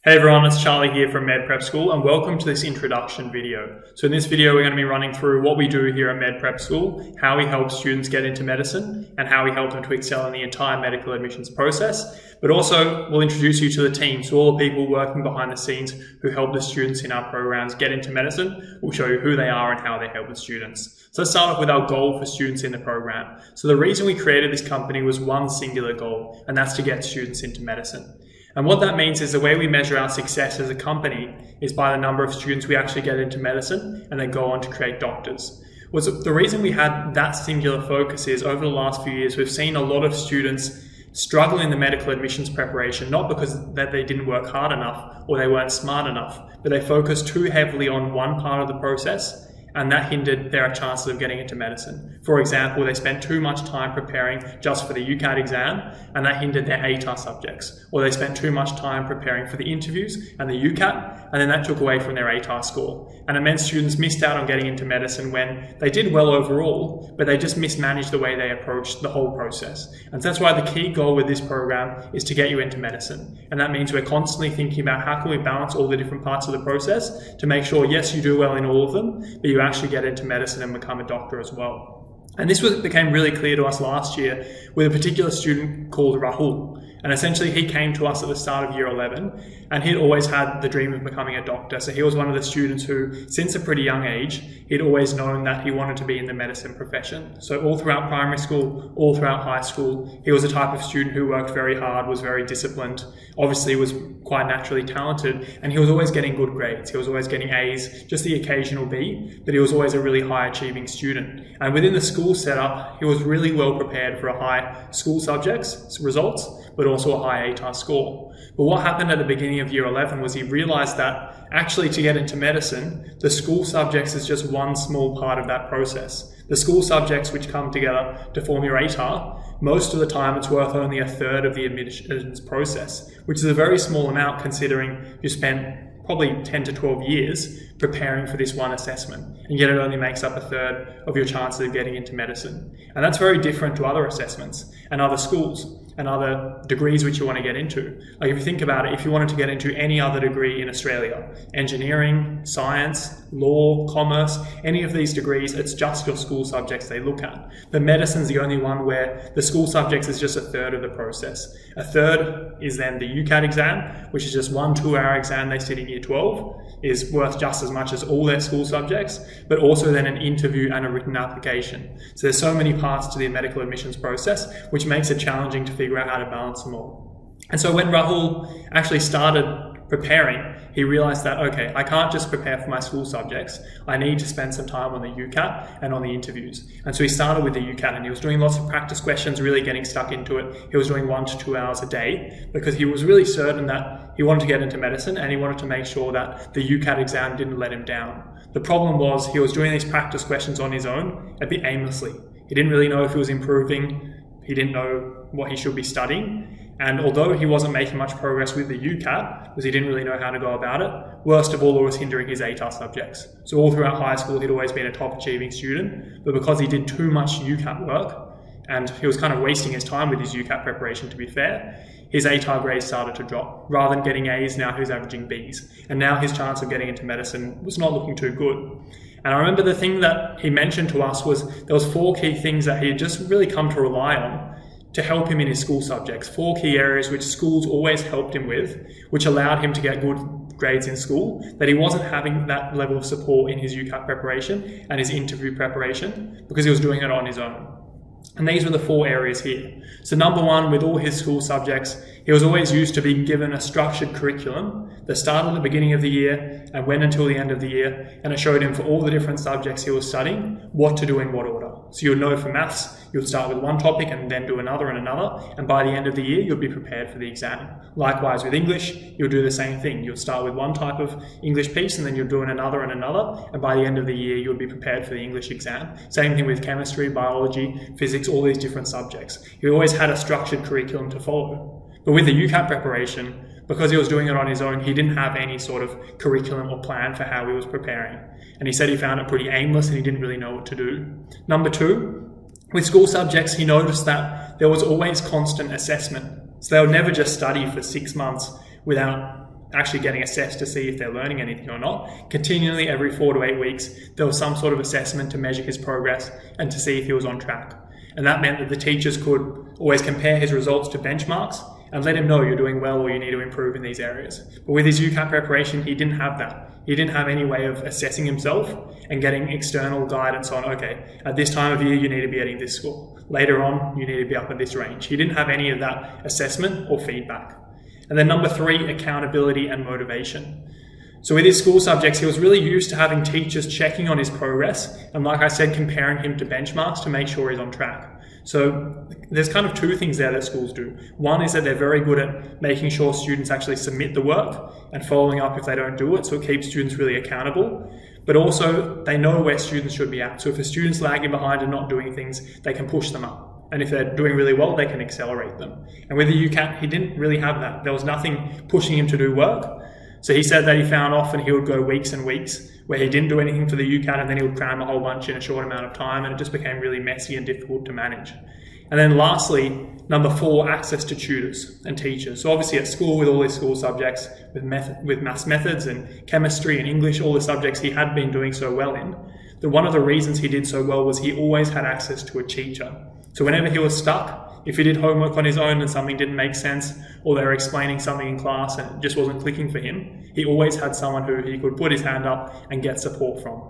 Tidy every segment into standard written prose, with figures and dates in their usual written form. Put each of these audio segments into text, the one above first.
Hey everyone, it's Charlie here from Med Prep School and welcome to this introduction video. So in this video we're going to be running through what we do here at Med Prep School, how we help students get into medicine and how we help them to excel in the entire medical admissions process. But also we'll introduce you to the team, so all the people working behind the scenes who help the students in our programs get into medicine. We'll show you who they are and how they help the students. So let's start off with our goal for students in the program. So the reason we created this company was one singular goal, and that's to get students into medicine. And what that means is the way we measure our success as a company is by the number of students we actually get into medicine and then go on to create doctors. The reason we had that singular focus is over the last few years, we've seen a lot of students struggle in the medical admissions preparation, not because that they didn't work hard enough or they weren't smart enough, but they focused too heavily on one part of the process, and that hindered their chances of getting into medicine. For example, they spent too much time preparing just for the UCAT exam, and that hindered their ATAR subjects. Or they spent too much time preparing for the interviews and the UCAT, and then that took away from their ATAR score. And it meant students missed out on getting into medicine when they did well overall, but they just mismanaged the way they approached the whole process. And so that's why the key goal with this program is to get you into medicine. And that means we're constantly thinking about how can we balance all the different parts of the process to make sure, yes, you do well in all of them, but you actually get into medicine and become a doctor as well. And this became really clear to us last year with a particular student called Rahul. And essentially he came to us at the start of year 11 and he'd always had the dream of becoming a doctor. So he was one of the students who, since a pretty young age, he'd always known that he wanted to be in the medicine profession. So all throughout primary school, all throughout high school, he was a type of student who worked very hard, was very disciplined, obviously was quite naturally talented, and he was always getting good grades. He was always getting A's, just the occasional B, but he was always a really high achieving student. And within the school setup, he was really well prepared for a high school subjects results, but also a high ATAR score. But what happened at the beginning of year 11 was he realized that actually to get into medicine, the school subjects is just one small part of that process. The school subjects which come together to form your ATAR, most of the time it's worth only a third of the admissions process, which is a very small amount considering you spent probably 10 to 12 years preparing for this one assessment, and yet it only makes up a third of your chances of getting into medicine. And that's very different to other assessments and other schools and other degrees which you want to get into. Like if you think about it, if you wanted to get into any other degree in Australia, engineering, science, law, commerce, any of these degrees, it's just your school subjects they look at. But medicine's the only one where the school subjects is just a third of the process. A third is then the UCAT exam, which is just 1 2-hour exam they sit in year 12, is worth just as much as all their school subjects, but also then an interview and a written application. So there's so many parts to the medical admissions process, which makes it challenging to figure out how to balance them all. And so when Rahul actually started preparing, he realized that, okay, I can't just prepare for my school subjects. I need to spend some time on the UCAT and on the interviews. And so he started with the UCAT and he was doing lots of practice questions, really getting stuck into it. He was doing 1 to 2 hours a day because he was really certain that he wanted to get into medicine and he wanted to make sure that the UCAT exam didn't let him down. The problem was he was doing these practice questions on his own a bit aimlessly. He didn't really know if he was improving. He didn't know what he should be studying. And although he wasn't making much progress with the UCAT, because he didn't really know how to go about it, worst of all, it was hindering his ATAR subjects. So all throughout high school, he'd always been a top achieving student, but because he did too much UCAT work, and he was kind of wasting his time with his UCAT preparation, to be fair, his ATAR grades started to drop. Rather than getting A's, now he was averaging B's. And now his chance of getting into medicine was not looking too good. And I remember the thing that he mentioned to us was there was 4 key things that he had just really come to rely on to help him in his school subjects. 4 key areas which schools always helped him with, which allowed him to get good grades in school, that he wasn't having that level of support in his UCAT preparation and his interview preparation because he was doing it on his own. And these were the 4 areas here. So number 1, with all his school subjects, he was always used to being given a structured curriculum that started at the beginning of the year and went until the end of the year, and it showed him for all the different subjects he was studying what to do in what order. So you'll know for maths, you'll start with one topic and then do another and another, and by the end of the year, you'll be prepared for the exam. Likewise with English, you'll do the same thing. You'll start with one type of English piece and then you'll do another and another, and by the end of the year, you'll be prepared for the English exam. Same thing with chemistry, biology, physics, all these different subjects. He always had a structured curriculum to follow. But with the UCAT preparation, because he was doing it on his own, he didn't have any sort of curriculum or plan for how he was preparing. And he said he found it pretty aimless and he didn't really know what to do. Number 2, with school subjects, he noticed that there was always constant assessment. So they would never just study for 6 months without actually getting assessed to see if they're learning anything or not. Continually, every 4 to 8 weeks, there was some sort of assessment to measure his progress and to see if he was on track. And that meant that the teachers could always compare his results to benchmarks and let him know you're doing well or you need to improve in these areas. But with his UCAT preparation, he didn't have that. He didn't have any way of assessing himself and getting external guidance on, okay, at this time of year, you need to be getting this score. Later on, you need to be up at this range. He didn't have any of that assessment or feedback. And then number 3, accountability and motivation. So with his school subjects, he was really used to having teachers checking on his progress and, like I said, comparing him to benchmarks to make sure he's on track. So there's kind of 2 things there that schools do. One is that they're very good at making sure students actually submit the work and following up if they don't do it, so it keeps students really accountable. But also, they know where students should be at. So if a student's lagging behind and not doing things, they can push them up. And if they're doing really well, they can accelerate them. And with the UCAT, he didn't really have that. There was nothing pushing him to do work. So he said that he found often he would go weeks and weeks where he didn't do anything for the UCAT, and then he would cram a whole bunch in a short amount of time, and it just became really messy and difficult to manage. And then lastly, number 4, access to tutors and teachers. So obviously at school, with all his school subjects, with maths methods and chemistry and English, all the subjects he had been doing so well in, that one of the reasons he did so well was he always had access to a teacher. So whenever he was stuck, if he did homework on his own and something didn't make sense, or they were explaining something in class and it just wasn't clicking for him, he always had someone who he could put his hand up and get support from.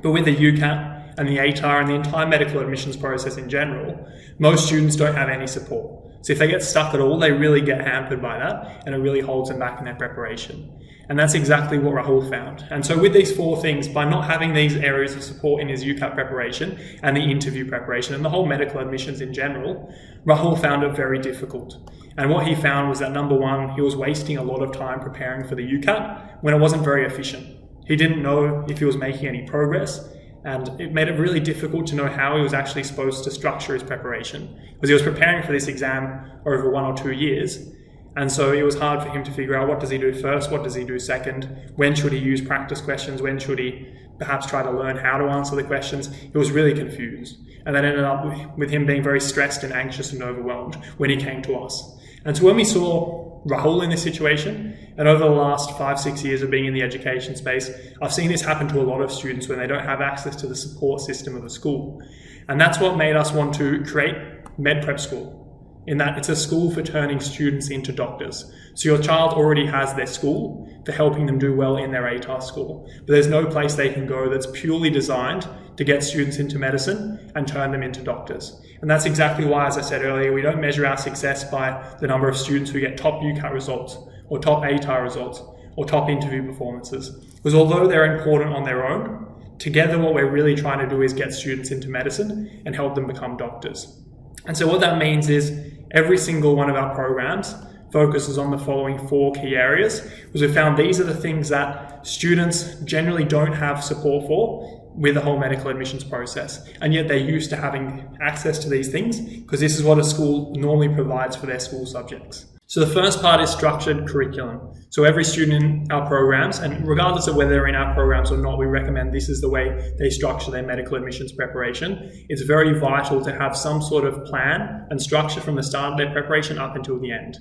But with the UCAT and the ATAR and the entire medical admissions process in general, most students don't have any support. So if they get stuck at all, they really get hampered by that, and it really holds them back in their preparation. And that's exactly what Rahul found. And so with these 4 things, by not having these areas of support in his UCAT preparation and the interview preparation and the whole medical admissions in general, Rahul found it very difficult. And what he found was that, number 1, he was wasting a lot of time preparing for the UCAT when it wasn't very efficient. He didn't know if he was making any progress, and it made it really difficult to know how he was actually supposed to structure his preparation, because he was preparing for this exam over 1 or 2 years. And so it was hard for him to figure out, what does he do first, what does he do second, when should he use practice questions, when should he perhaps try to learn how to answer the questions. He was really confused. And that ended up with him being very stressed and anxious and overwhelmed when he came to us. And so when we saw Rahul in this situation, and over the last 5-6 years of being in the education space, I've seen this happen to a lot of students when they don't have access to the support system of a school. And that's what made us want to create MedPrep School, in that it's a school for turning students into doctors. So your child already has their school for helping them do well in their ATAR school, but there's no place they can go that's purely designed to get students into medicine and turn them into doctors. And that's exactly why, as I said earlier, we don't measure our success by the number of students who get top UCAT results or top ATAR results or top interview performances. Because although they're important on their own, together what we're really trying to do is get students into medicine and help them become doctors. And so what that means is every single one of our programs focuses on the following 4 key areas, because we found these are the things that students generally don't have support for with the whole medical admissions process. And yet they're used to having access to these things because this is what a school normally provides for their school subjects. So the first part is structured curriculum. So every student in our programs, and regardless of whether they're in our programs or not, we recommend this is the way they structure their medical admissions preparation. It's very vital to have some sort of plan and structure from the start of their preparation up until the end.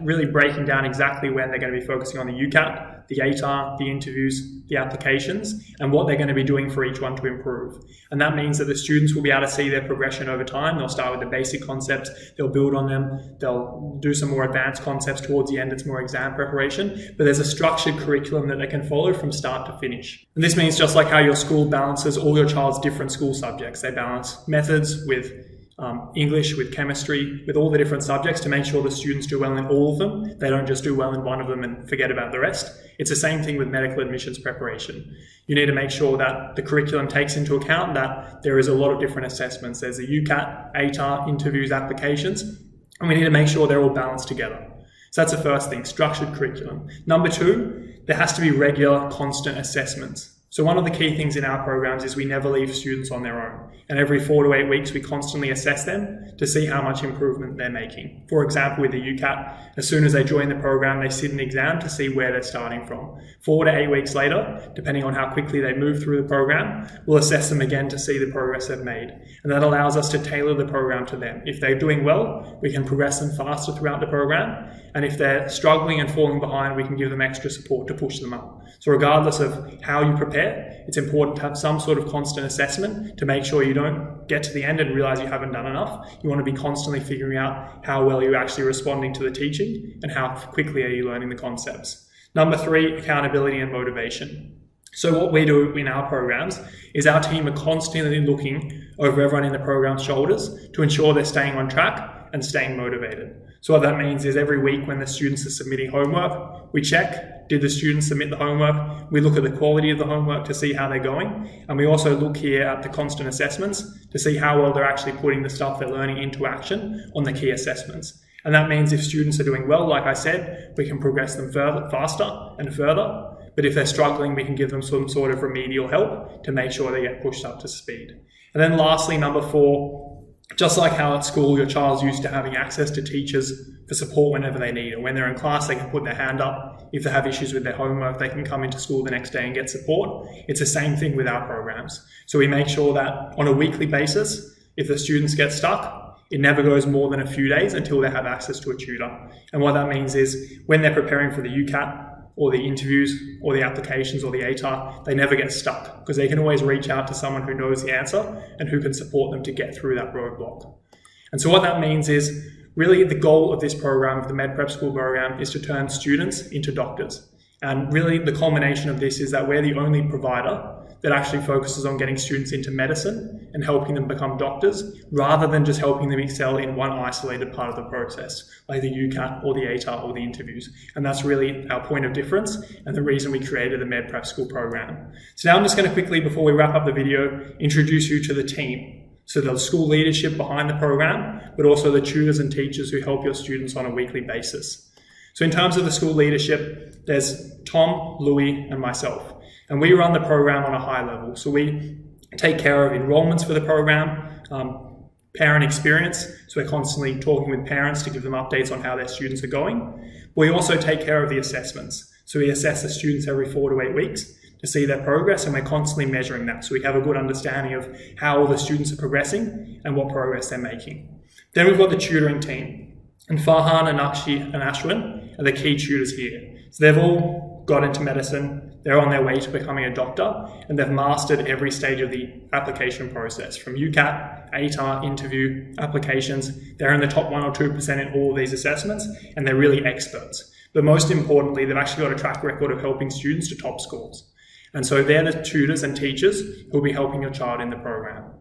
Really breaking down exactly when they're going to be focusing on the UCAT, the ATAR, the interviews, the applications, and what they're going to be doing for each one to improve. And that means that the students will be able to see their progression over time. They'll start with the basic concepts, they'll build on them, they'll do some more advanced concepts towards the end. It's more exam preparation, but there's a structured curriculum that they can follow from start to finish. And this means just like how your school balances all your child's different school subjects, they balance methods with English, with chemistry, with all the different subjects to make sure the students do well in all of them. They don't just do well in one of them and forget about the rest. It's the same thing with medical admissions preparation. You need to make sure that the curriculum takes into account that there is a lot of different assessments. There's the UCAT, ATAR, interviews, applications, and we need to make sure they're all balanced together. So that's the first thing, structured curriculum. Number 2, there has to be regular, constant assessments. So one of the key things in our programs is we never leave students on their own. And every 4 to 8 weeks, we constantly assess them to see how much improvement they're making. For example, with the UCAT, as soon as they join the program, they sit an exam to see where they're starting from. 4 to 8 weeks later, depending on how quickly they move through the program, we'll assess them again to see the progress they've made. And that allows us to tailor the program to them. If they're doing well, we can progress them faster throughout the program. And if they're struggling and falling behind, we can give them extra support to push them up. So regardless of how you prepare, it's important to have some sort of constant assessment to make sure you don't get to the end and realize you haven't done enough. You want to be constantly figuring out how well you're actually responding to the teaching and how quickly are you learning the concepts. Number 3, accountability and motivation. So what we do in our programs is our team are constantly looking over everyone in the program's shoulders to ensure they're staying on track and staying motivated. So what that means is every week when the students are submitting homework, we check, did the students submit the homework? We look at the quality of the homework to see how they're going. And we also look here at the constant assessments to see how well they're actually putting the stuff they're learning into action on the key assessments. And that means if students are doing well, like I said, we can progress them faster and further. But if they're struggling, we can give them some sort of remedial help to make sure they get pushed up to speed. And then lastly, number 4, just like how at school your child's used to having access to teachers for support whenever they need it. When they're in class, they can put their hand up. If they have issues with their homework, they can come into school the next day and get support. It's the same thing with our programs. So we make sure that on a weekly basis, if the students get stuck, it never goes more than a few days until they have access to a tutor. And what that means is when they're preparing for the UCAT, or the interviews, or the applications, or the ATAR, they never get stuck because they can always reach out to someone who knows the answer and who can support them to get through that roadblock. And so what that means is really the goal of this program, of the Med Prep School program, is to turn students into doctors. And really the culmination of this is that we're the only provider that actually focuses on getting students into medicine and helping them become doctors, rather than just helping them excel in one isolated part of the process, like the UCAT or the ATAR or the interviews. And that's really our point of difference and the reason we created the Med Prep School program. So now I'm just going to quickly, before we wrap up the video, introduce you to the team. So the school leadership behind the program, but also the tutors and teachers who help your students on a weekly basis. So in terms of the school leadership, there's Tom, Louis, and myself. And we run the program on a high level. So we take care of enrollments for the program, parent experience. So we're constantly talking with parents to give them updates on how their students are going. We also take care of the assessments. So we assess the students every 4 to 8 weeks to see their progress, and we're constantly measuring that. So we have a good understanding of how all the students are progressing and what progress they're making. Then we've got the tutoring team. And Farhan and Akshi and Ashwin are the key tutors here. So they've all got into medicine. They're on their way to becoming a doctor, and they've mastered every stage of the application process, from UCAT, ATAR, interview, applications. They're in the top 1 or 2% in all of these assessments, and they're really experts. But most importantly, they've actually got a track record of helping students to top scores. And so they're the tutors and teachers who'll be helping your child in the program.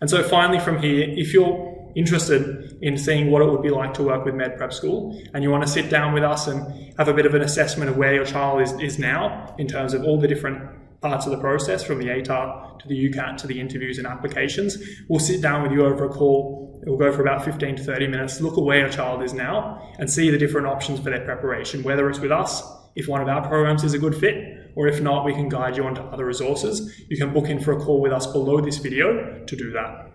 And so finally from here, if you're interested in seeing what it would be like to work with Med Prep School, and you want to sit down with us and have a bit of an assessment of where your child is now in terms of all the different parts of the process, from the ATAR to the UCAT to the interviews and applications, we'll sit down with you over a call. It will go for about 15 to 30 minutes, look at where your child is now and see the different options for their preparation, whether it's with us, if one of our programs is a good fit, or if not, we can guide you onto other resources. You can book in for a call with us below this video to do that.